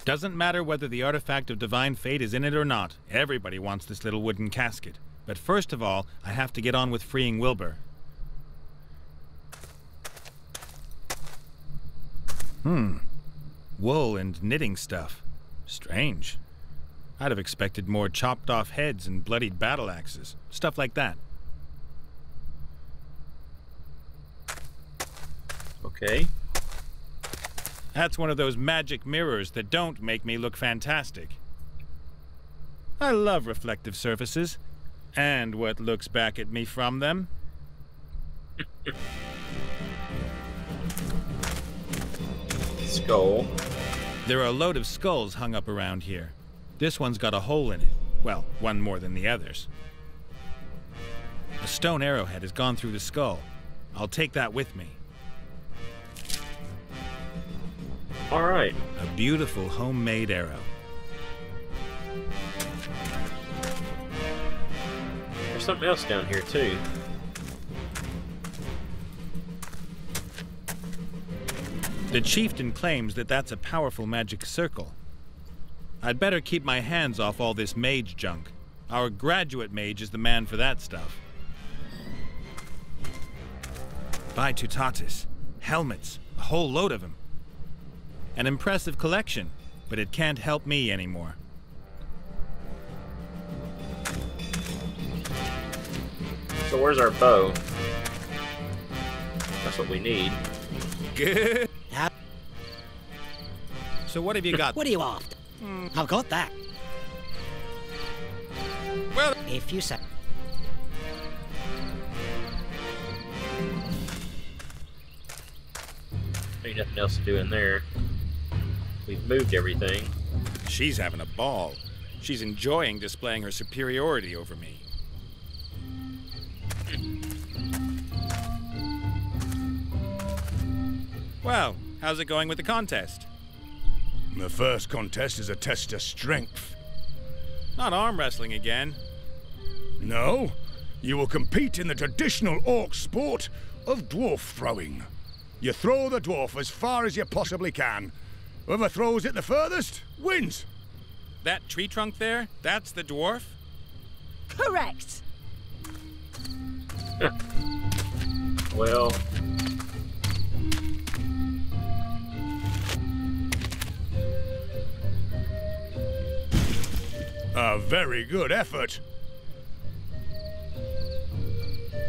Doesn't matter whether the artifact of divine fate is in it or not. Everybody wants this little wooden casket. But first of all, I have to get on with freeing Wilbur. Wool and knitting stuff. Strange. I'd have expected more chopped off heads and bloodied battle axes. Stuff like that. Okay. That's one of those magic mirrors that don't make me look fantastic. I love reflective surfaces. And what looks back at me from them. Skull. There are a load of skulls hung up around here. This one's got a hole in it. Well, one more than the others. A stone arrowhead has gone through the skull. I'll take that with me. Alright. A beautiful homemade arrow. There's something else down here, too. The chieftain claims that that's a powerful magic circle. I'd better keep my hands off all this mage junk. Our graduate mage is the man for that stuff. By Tutatis. Helmets. A whole load of them. An impressive collection, but it can't help me anymore. So where's our bow? That's what we need. Good. So what have you got? What are you after? I've got that. Well, If you say. Ain't nothing else to do in there. We've moved everything. she's having a ball. She's enjoying displaying her superiority over me. Well, how's it going with the contest? The first contest is a test of strength. Not arm wrestling again. No, you will compete in the traditional orc sport of dwarf throwing. You throw the dwarf as far as you possibly can. Whoever throws it the furthest wins. That tree trunk there, that's the dwarf? Correct. Well, a very good effort.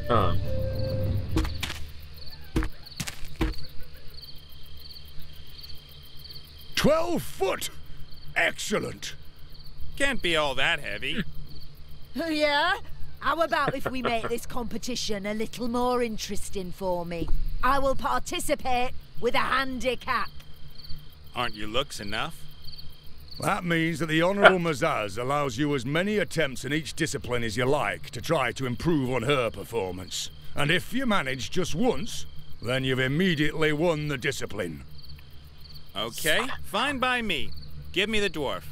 huh. 12 foot. Excellent. Can't be all that heavy. Yeah? How about if we make this competition a little more interesting for me? I will participate with a handicap. Aren't your looks enough? That means that the Honourable Mazaz allows you as many attempts in each discipline as you like to try to improve on her performance. And if you manage just once, then you've immediately won the discipline. Okay, fine by me. Give me the dwarf.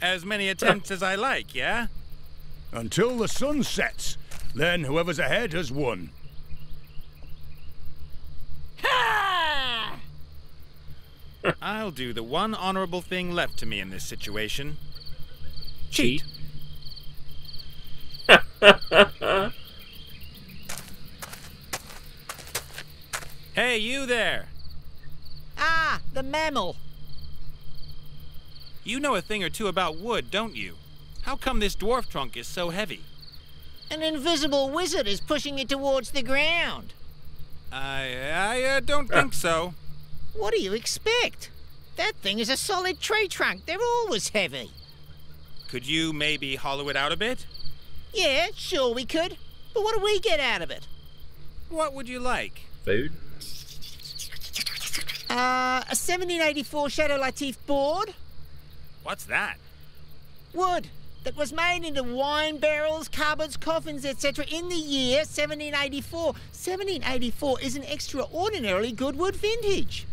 As many attempts as I like, yeah? Until the sun sets. Then whoever's ahead has won. Ha! I'll do the one honorable thing left to me in this situation. Cheat. Hey, you there! Ah, the mammal. You know a thing or two about wood, don't you? How come this dwarf trunk is so heavy? An invisible wizard is pushing it towards the ground. I don't think so. What do you expect? That thing is a solid tree trunk. They're always heavy. Could you maybe hollow it out a bit? Yeah, sure we could. But what do we get out of it? What would you like? Food. A 1784 Shadow Latif board. What's that? Wood. that was made into wine barrels, cupboards, coffins, etc. in the year 1784. 1784 is an extraordinarily good wood vintage.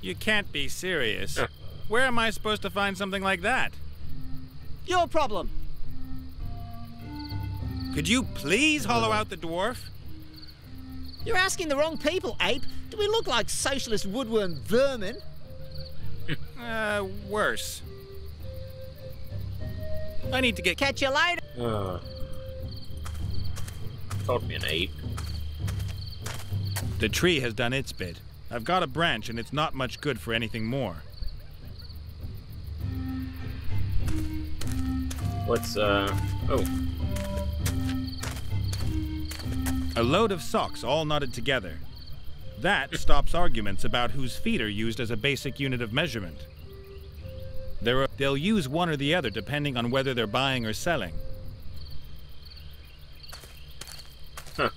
You can't be serious. Where am I supposed to find something like that? Your problem. Could you please hollow out the dwarf? You're asking the wrong people, ape. Do we look like socialist woodworm vermin? Worse. I need to get... Catch you later. Called me an ape. The tree has done its bit. I've got a branch and it's not much good for anything more. What's, oh. A load of socks all knotted together. That stops arguments about whose feet are used as a basic unit of measurement. They'll use one or the other depending on whether they're buying or selling. Huh.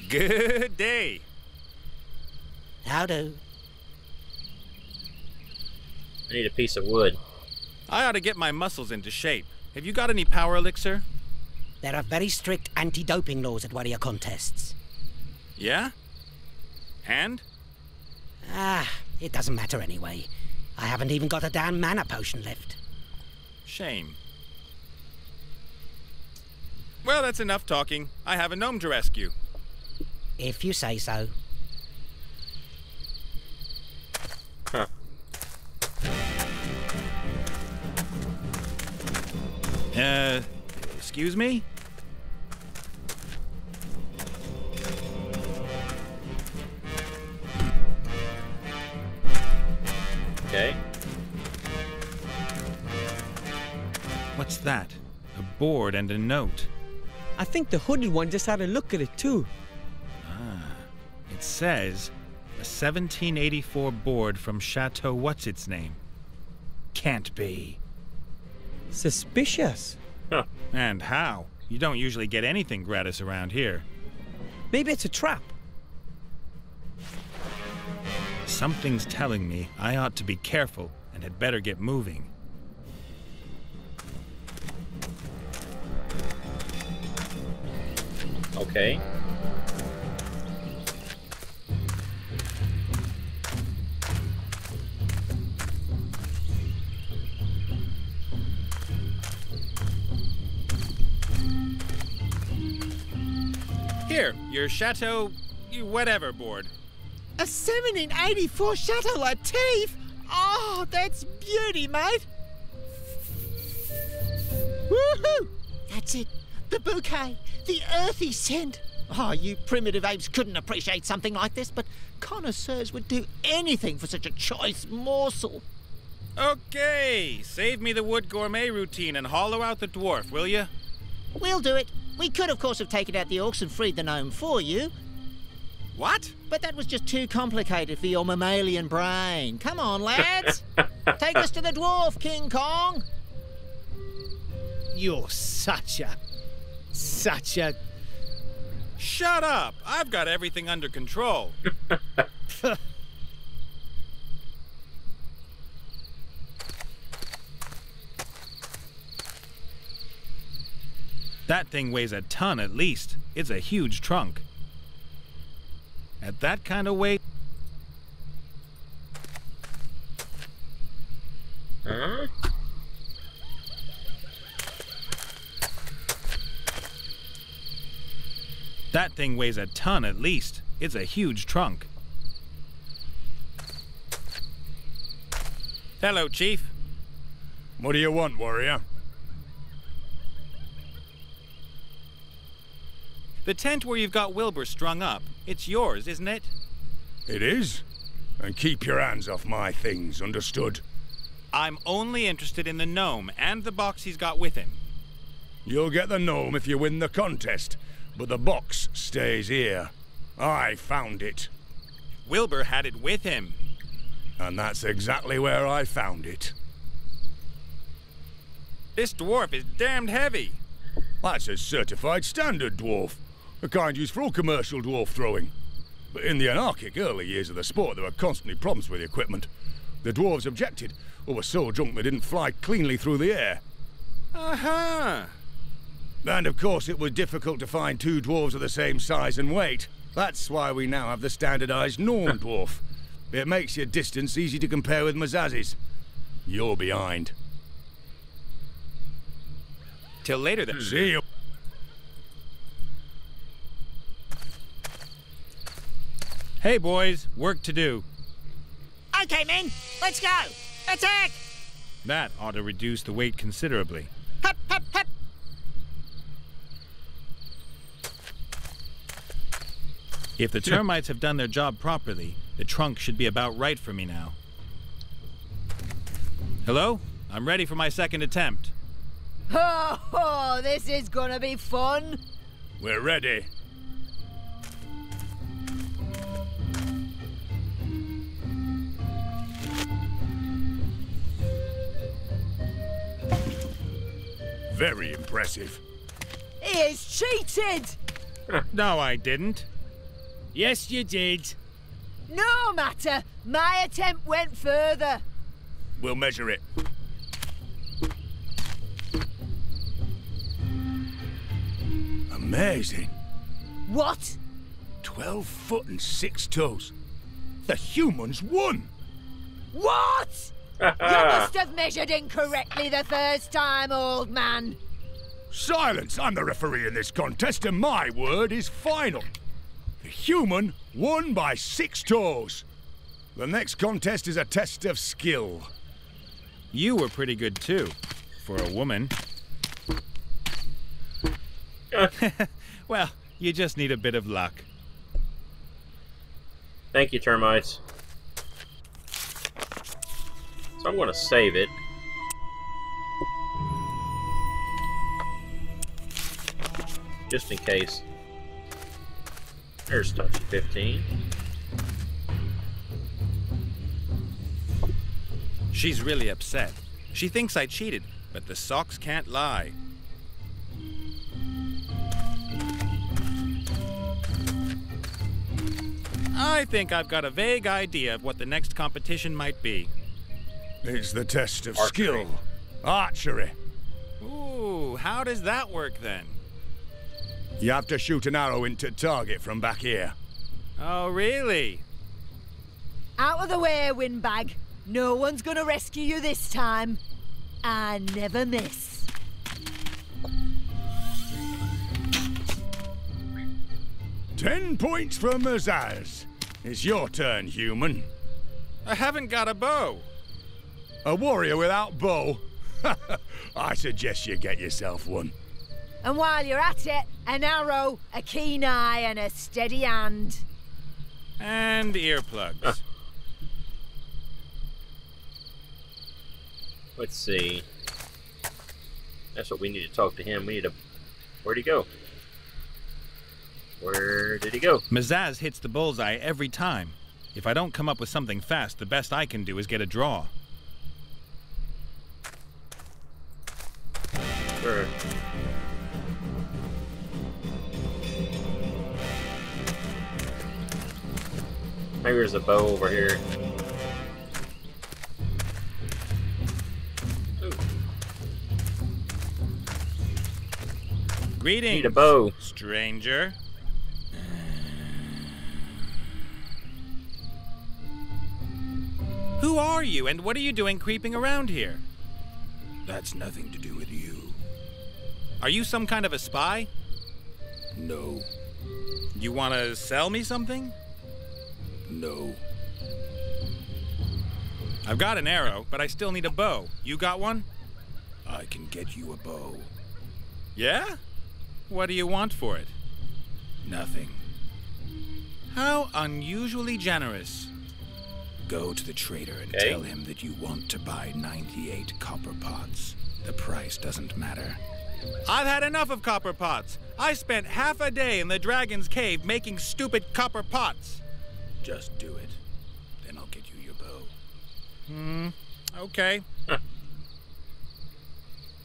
Good day. Howdo. I need a piece of wood. I ought to get my muscles into shape. Have you got any power elixir? There are very strict anti-doping laws at warrior contests. Yeah? And? It doesn't matter anyway. I haven't even got a damn mana potion left. Shame. Well, that's enough talking. I have a gnome to rescue. If you say so. Huh. Excuse me? Okay. What's that? A board and a note. I think the hooded one just had a look at it too. It says, a 1784 board from Chateau What's-Its-Name. Can't be. Suspicious. Huh. And how? You don't usually get anything gratis around here. Maybe it's a trap. Something's telling me I ought to be careful and had better get moving. Okay. Here, your Chateau... whatever board. A 1784 Chateau Latif? Oh, that's beauty, mate. Woohoo! That's it. The bouquet. The earthy scent. Oh, you primitive apes couldn't appreciate something like this, but connoisseurs would do anything for such a choice morsel. Okay, save me the wood gourmet routine and hollow out the dwarf, will you? We'll do it. We could, of course, have taken out the orcs and freed the gnome for you, What? but that was just too complicated for your mammalian brain. Come on, lads. Take us to the dwarf, King Kong. You're such a... Shut up! I've got everything under control. That thing weighs a ton at least. It's a huge trunk. At that kind of weight... Huh? That thing weighs a ton at least. It's a huge trunk. Hello, Chief. What do you want, warrior? The tent where you've got Wilbur strung up, it's yours, isn't it? It is? And keep your hands off my things, understood? I'm only interested in the gnome and the box he's got with him. You'll get the gnome if you win the contest, but the box stays here. I found it. Wilbur had it with him. And that's exactly where I found it. This dwarf is damned heavy. That's a certified standard dwarf. a kind used for all commercial dwarf throwing. But in the anarchic early years of the sport, there were constantly problems with the equipment. The dwarves objected, or were so drunk they didn't fly cleanly through the air. Uh-huh. And of course it was difficult to find two dwarves of the same size and weight. That's why we now have the standardized norm dwarf. It makes your distance easy to compare with Mazaz's. You're behind. Till later then. See you. Hey boys, work to do. Okay, men, let's go. Attack! That ought to reduce the weight considerably. Hup, hup, hup. If the termites have done their job properly, the trunk should be about right for me now. Hello? I'm ready for my second attempt. Oh, this is gonna be fun. We're ready. Very impressive. He is cheated. No, I didn't. Yes, you did. No matter, my attempt went further. We'll measure it. Amazing. What? 12 foot and 6 toes. The humans won. What? You must have measured incorrectly the first time, old man. Silence! I'm the referee in this contest and my word is final. The human won by 6 toes. The next contest is a test of skill. You were pretty good too, for a woman. Well, you just need a bit of luck. Thank you, termites. So I'm going to save it. Just in case. There's touchy 15. She's really upset. She thinks I cheated, but the socks can't lie. I think I've got a vague idea of what the next competition might be. It's the test of Archery. skill. Archery. Ooh, how does that work then? You have to shoot an arrow into target from back here. Oh, really? Out of the way, windbag. No one's gonna rescue you this time. I never miss. "10 points for Mazaz. It's your turn, human. I haven't got a bow. A warrior without bow? I suggest you get yourself one. And while you're at it, an arrow, a keen eye, and a steady hand. And earplugs. Let's see. That's what we need to talk to him. We need to... Where'd he go? Where did he go? Mazaz hits the bullseye every time. If I don't come up with something fast, the best I can do is get a draw. Sure. Maybe there's a bow over here. Ooh. Greetings, Need a bow. stranger. Who are you, and what are you doing creeping around here? That's nothing to do with you. Are you some kind of a spy? No, You want to sell me something? no. I've got an arrow, but I still need a bow. You got one? I can get you a bow. Yeah? What do you want for it? Nothing. How unusually generous. Go to the trader and Okay. tell him that you want to buy 98 copper pots. The price doesn't matter. I've had enough of copper pots. I spent half a day in the dragon's cave making stupid copper pots. Just do it. Then I'll get you your bow. Okay.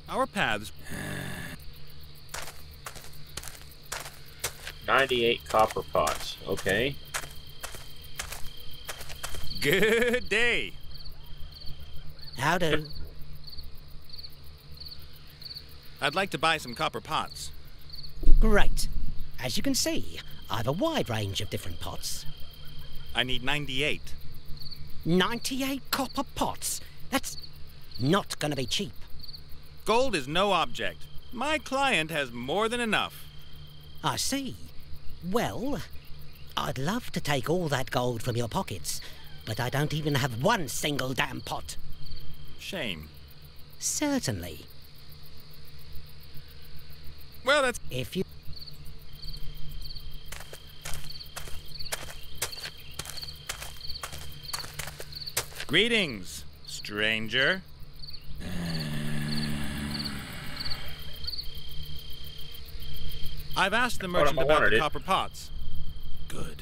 Our paths. 98 copper pots. Okay. Good day. How do? I'd like to buy some copper pots. Great. As you can see, I've a wide range of different pots. I need 98. 98 copper pots? That's not going to be cheap. Gold is no object. My client has more than enough. I see. Well, I'd love to take all that gold from your pockets, but I don't even have one single damn pot. Shame. Certainly. Well, that's... If you... Greetings, stranger. I've asked the merchant about the copper pots. Good.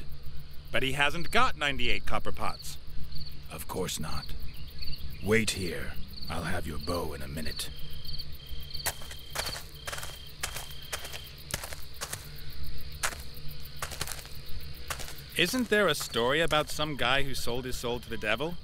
But he hasn't got 98 copper pots. Of course not. Wait here. I'll have your bow in a minute. Isn't there a story about some guy who sold his soul to the devil?